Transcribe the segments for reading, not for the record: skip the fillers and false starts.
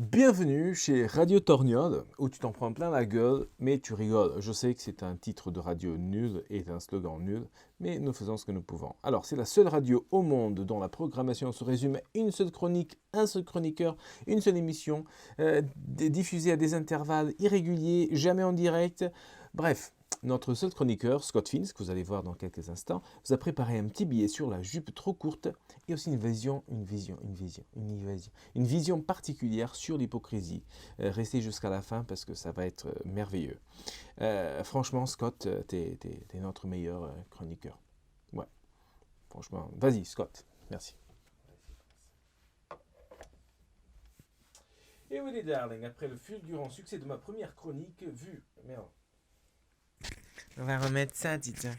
Bienvenue chez Radio Torgnole, où tu t'en prends plein la gueule, mais tu rigoles. Je sais que c'est un titre de radio nul et un slogan nul, mais nous faisons ce que nous pouvons. Alors, c'est la seule radio au monde dont la programmation se résume à une seule chronique, un seul chroniqueur, une seule émission, diffusée à des intervalles irréguliers, jamais en direct. Bref, notre seul chroniqueur, Scott Fins, que vous allez voir dans quelques instants, vous a préparé un petit billet sur la jupe trop courte et aussi une vision particulière sur l'hypocrisie. Restez jusqu'à la fin parce que ça va être merveilleux. Franchement, Scott, t'es notre meilleur chroniqueur. Ouais, franchement. Vas-y, Scott. Merci. Et oui, les darling, après le fulgurant succès de ma première chronique, vue. Merde. On va remettre ça, tiens.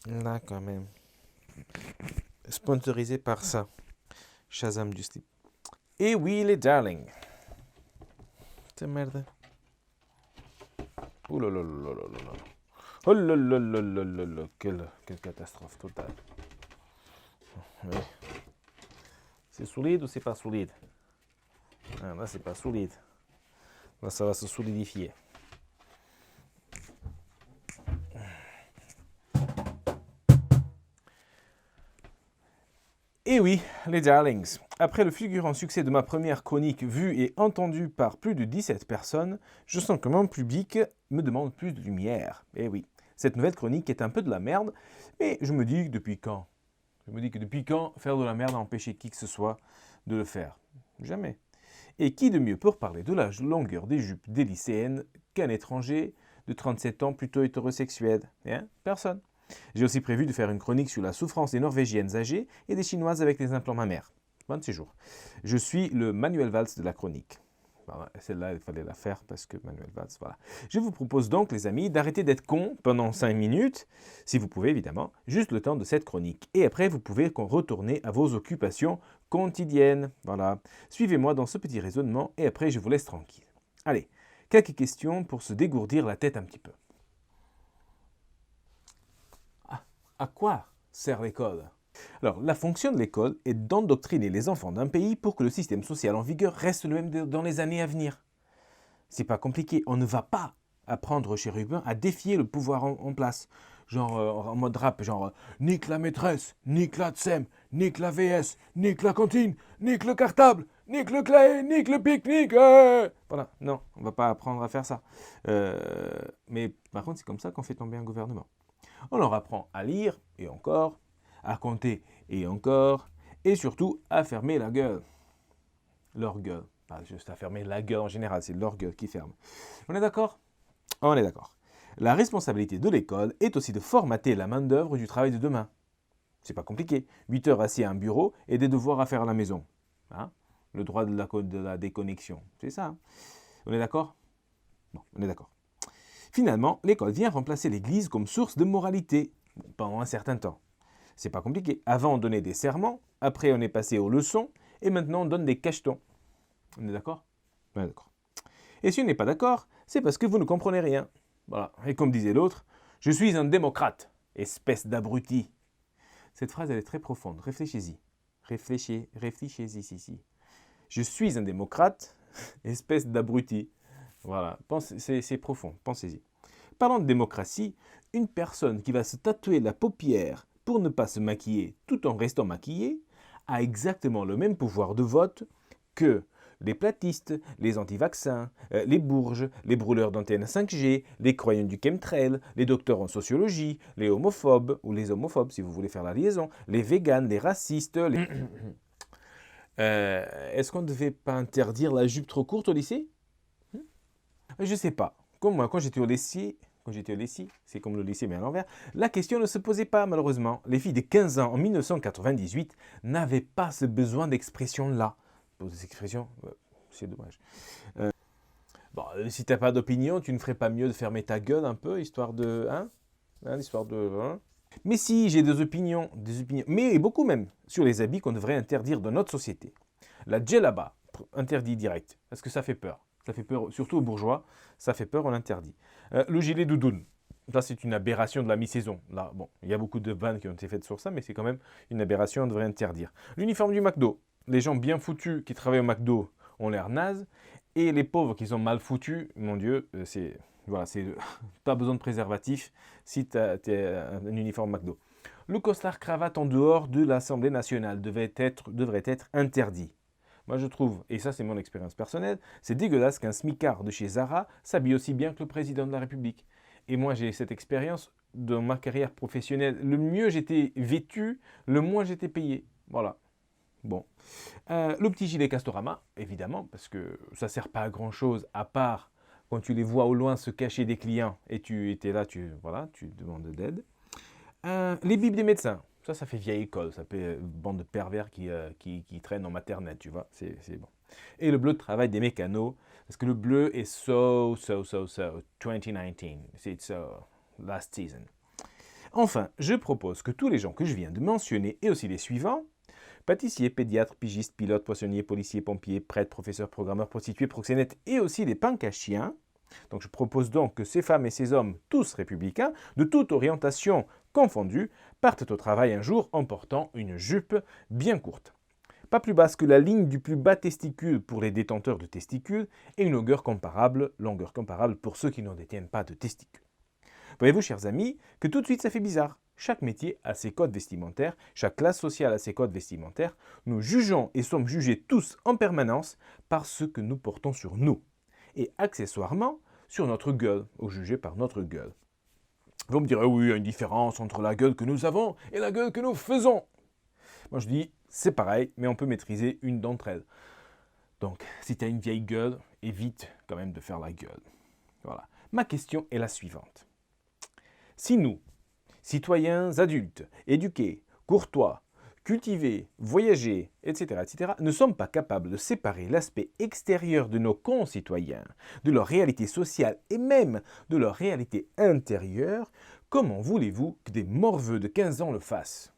Là, quand même. Sponsorisé par ça. Shazam du slip. Et oui, les darling. C'est merde. Ouh là là là là là là. Oh là là là là là là. Quelle catastrophe totale. Ouais. C'est solide ou c'est pas solide? Ah, là, c'est pas solide. Là, ça va se solidifier. Et oui, les darlings, après le fulgurant succès de ma première chronique vue et entendue par plus de 17 personnes, je sens que mon public me demande plus de lumière. Et oui, cette nouvelle chronique est un peu de la merde, mais je me dis que depuis quand faire de la merde a empêché qui que ce soit de le faire? Jamais. Et qui de mieux pour parler de la longueur des jupes des lycéennes qu'un étranger de 37 ans plutôt hétérosexuel? Personne. J'ai aussi prévu de faire une chronique sur la souffrance des Norvégiennes âgées et des Chinoises avec des implants mammaires. Bon séjour. Je suis le Manuel Valls de la chronique. Voilà, celle-là, il fallait la faire parce que Manuel Valls, voilà. Je vous propose donc, les amis, d'arrêter d'être cons pendant 5 minutes, si vous pouvez évidemment, juste le temps de cette chronique. Et après, vous pouvez retourner à vos occupations quotidiennes. Voilà. Suivez-moi dans ce petit raisonnement et après, je vous laisse tranquille. Allez, quelques questions pour se dégourdir la tête un petit peu. À quoi sert l'école? Alors, la fonction de l'école est d'endoctriner les enfants d'un pays pour que le système social en vigueur reste le même dans les années à venir. C'est pas compliqué, on ne va pas apprendre chez Rubin à défier le pouvoir en place. Genre en mode rap, genre nique la maîtresse, nique la TSEM, nique la VS, nique la cantine, nique le cartable, nique le clay, nique le pique-nique. Voilà, non, on va pas apprendre à faire ça. Mais par contre, c'est comme ça qu'on fait tomber un gouvernement. On leur apprend à lire, et encore, à compter, et encore, et surtout à fermer la gueule. Leur gueule. Pas juste à fermer la gueule en général, c'est leur gueule qui ferme. On est d'accord? On est d'accord. La responsabilité de l'école est aussi de formater la main-d'œuvre du travail de demain. C'est pas compliqué. 8 heures assis à un bureau et des devoirs à faire à la maison. Hein? Le droit de la déconnexion. C'est ça. Hein? On est d'accord? Bon, on est d'accord. Finalement, l'école vient remplacer l'Église comme source de moralité pendant un certain temps. C'est pas compliqué. Avant, on donnait des serments, après, on est passé aux leçons, et maintenant, on donne des cachetons. On est d'accord? On est d'accord. Et si on n'est pas d'accord, c'est parce que vous ne comprenez rien. Voilà. Et comme disait l'autre, je suis un démocrate, espèce d'abruti. Cette phrase, elle est très profonde. Réfléchissez-y. Réfléchissez ici. Je suis un démocrate, espèce d'abruti. Voilà, c'est profond, pensez-y. Parlant de démocratie, une personne qui va se tatouer la paupière pour ne pas se maquiller tout en restant maquillée a exactement le même pouvoir de vote que les platistes, les anti-vaccins, les bourges, les brûleurs d'antennes 5G, les croyants du chemtrail, les docteurs en sociologie, les homophobes, ou les homophobes si vous voulez faire la liaison, les véganes, les racistes, les... Est-ce qu'on ne devait pas interdire la jupe trop courte au lycée? Je sais pas. Comme moi, quand j'étais au lycée, c'est comme le lycée mais à l'envers, la question ne se posait pas malheureusement. Les filles de 15 ans en 1998 n'avaient pas ce besoin d'expression-là. Des expressions, c'est dommage. Bon, si t'as pas d'opinion, tu ne ferais pas mieux de fermer ta gueule un peu, histoire de... Hein, histoire de... Hein. Mais si, j'ai des opinions, mais beaucoup même, sur les habits qu'on devrait interdire dans notre société. La djellaba, interdit direct, parce que ça fait peur. Ça fait peur, surtout aux bourgeois, ça fait peur, on l'interdit. Le gilet doudoune, ça c'est une aberration de la mi-saison. Là, bon, il y a beaucoup de vannes qui ont été faites sur ça, mais c'est quand même une aberration, on devrait interdire. L'uniforme du McDo, les gens bien foutus qui travaillent au McDo ont l'air nazes, et les pauvres qui sont mal foutus, mon Dieu, voilà, pas besoin de préservatif si tu as un uniforme McDo. Le costard-cravate en dehors de l'Assemblée nationale devrait être interdit. Moi je trouve, et ça c'est mon expérience personnelle, c'est dégueulasse qu'un smicard de chez Zara s'habille aussi bien que le président de la République. Et moi j'ai cette expérience dans ma carrière professionnelle. Le mieux j'étais vêtu, le moins j'étais payé. Voilà. Bon. Le petit gilet Castorama, évidemment, parce que ça ne sert pas à grand chose à part quand tu les vois au loin se cacher des clients et tu étais là, voilà, tu demandes d'aide. Les bibles des médecins, ça fait vieille école, ça fait bande de pervers qui traînent en maternelle, tu vois, c'est bon. Et le bleu de travail des mécanos, parce que le bleu est 2019, c'est last season. Enfin, je propose que tous les gens que je viens de mentionner, et aussi les suivants, pâtissiers, pédiatres, pigistes, pilotes, poissonniers, policiers, pompiers, prêtres, professeurs, programmeurs, prostituées, proxénètes, et aussi les punks à chiens. Donc je propose donc que ces femmes et ces hommes, tous républicains, de toute orientation confondue, partent au travail un jour en portant une jupe bien courte. Pas plus basse que la ligne du plus bas testicule pour les détenteurs de testicules et une longueur comparable pour ceux qui n'en détiennent pas de testicules. Voyez-vous, chers amis, que tout de suite ça fait bizarre. Chaque métier a ses codes vestimentaires, chaque classe sociale a ses codes vestimentaires. Nous jugeons et sommes jugés tous en permanence par ce que nous portons sur nous. Et accessoirement, sur notre gueule, ou jugés par notre gueule. Vous me direz, oui, il y a une différence entre la gueule que nous avons et la gueule que nous faisons. Moi je dis, c'est pareil, mais on peut maîtriser une d'entre elles. Donc, si tu as une vieille gueule, évite quand même de faire la gueule. Voilà. Ma question est la suivante. Si nous, citoyens adultes, éduqués, courtois, cultivés, voyagés, etc., ne sommes pas capables de séparer l'aspect extérieur de nos concitoyens, de leur réalité sociale et même de leur réalité intérieure, comment voulez-vous que des morveux de 15 ans le fassent ?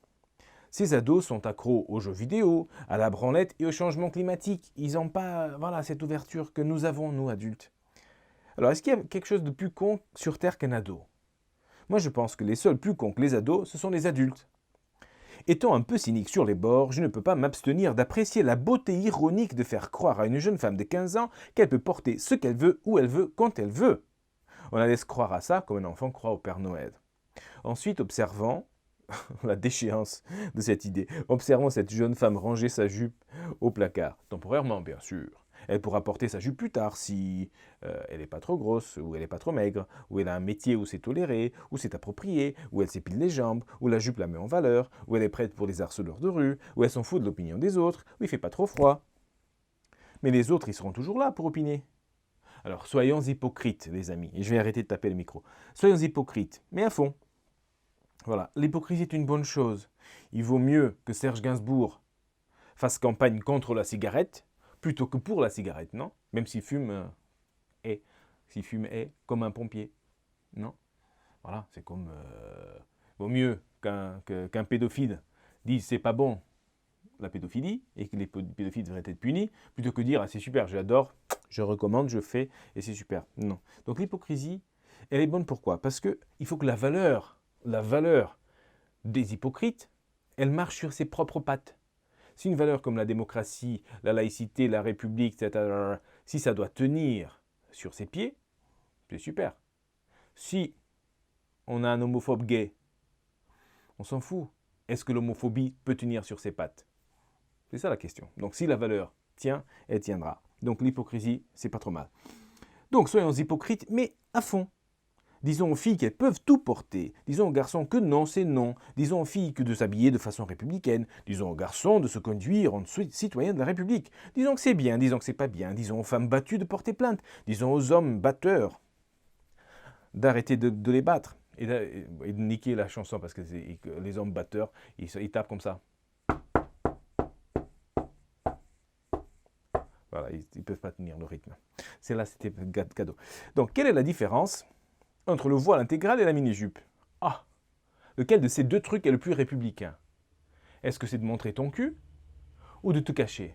Ces ados sont accros aux jeux vidéo, à la branlette et au changement climatique. Ils n'ont pas cette ouverture que nous avons, nous, adultes. Alors, est-ce qu'il y a quelque chose de plus con sur Terre qu'un ado ? Moi, je pense que les seuls plus cons que les ados, ce sont les adultes. Étant un peu cynique sur les bords, je ne peux pas m'abstenir d'apprécier la beauté ironique de faire croire à une jeune femme de 15 ans qu'elle peut porter ce qu'elle veut, où elle veut, quand elle veut. On la laisse croire à ça comme un enfant croit au Père Noël. Ensuite, observant la déchéance de cette idée, observant cette jeune femme ranger sa jupe au placard, temporairement bien sûr. Elle pourra porter sa jupe plus tard si elle n'est pas trop grosse, ou elle n'est pas trop maigre, ou elle a un métier où c'est toléré, où c'est approprié, où elle s'épile les jambes, où la jupe la met en valeur, où elle est prête pour les harceleurs de rue, où elle s'en fout de l'opinion des autres, où il ne fait pas trop froid. Mais les autres, ils seront toujours là pour opiner. Alors soyons hypocrites, les amis, et je vais arrêter de taper le micro. Soyons hypocrites, mais à fond. Voilà, l'hypocrisie est une bonne chose. Il vaut mieux que Serge Gainsbourg fasse campagne contre la cigarette plutôt que pour la cigarette, non ? Même s'il fume est comme un pompier, non ? Voilà, c'est comme... vaut mieux qu'un pédophile dise c'est pas bon la pédophilie et que les pédophiles devraient être punis, plutôt que dire ah, c'est super, j'adore, je recommande, je fais et c'est super. Non. Donc l'hypocrisie, elle est bonne pourquoi ? Parce qu'il faut que la valeur des hypocrites, elle marche sur ses propres pattes. Si une valeur comme la démocratie, la laïcité, la république, etc., si ça doit tenir sur ses pieds, c'est super. Si on a un homophobe gay, on s'en fout. Est-ce que l'homophobie peut tenir sur ses pattes ? C'est ça la question. Donc si la valeur tient, elle tiendra. Donc l'hypocrisie, c'est pas trop mal. Donc soyons hypocrites, mais à fond. Disons aux filles qu'elles peuvent tout porter. Disons aux garçons que non, c'est non. Disons aux filles que de s'habiller de façon républicaine. Disons aux garçons de se conduire en citoyens de la République. Disons que c'est bien, disons que c'est pas bien. Disons aux femmes battues de porter plainte. Disons aux hommes batteurs d'arrêter de les battre. Et de niquer la chanson parce que les hommes batteurs, ils tapent comme ça. Voilà, ils ne peuvent pas tenir le rythme. C'est là, c'était cadeau. Donc, quelle est la différence entre le voile intégral et la mini-jupe ? Ah, lequel de ces deux trucs est le plus républicain ? Est-ce que c'est de montrer ton cul ou de te cacher ?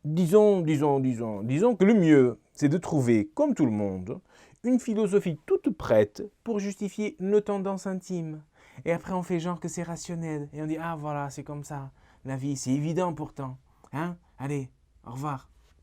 Disons que le mieux, c'est de trouver, comme tout le monde, une philosophie toute prête pour justifier nos tendances intimes. Et après, on fait genre que c'est rationnel. Et on dit, ah voilà, c'est comme ça. La vie, c'est évident pourtant. Hein? Allez, au revoir.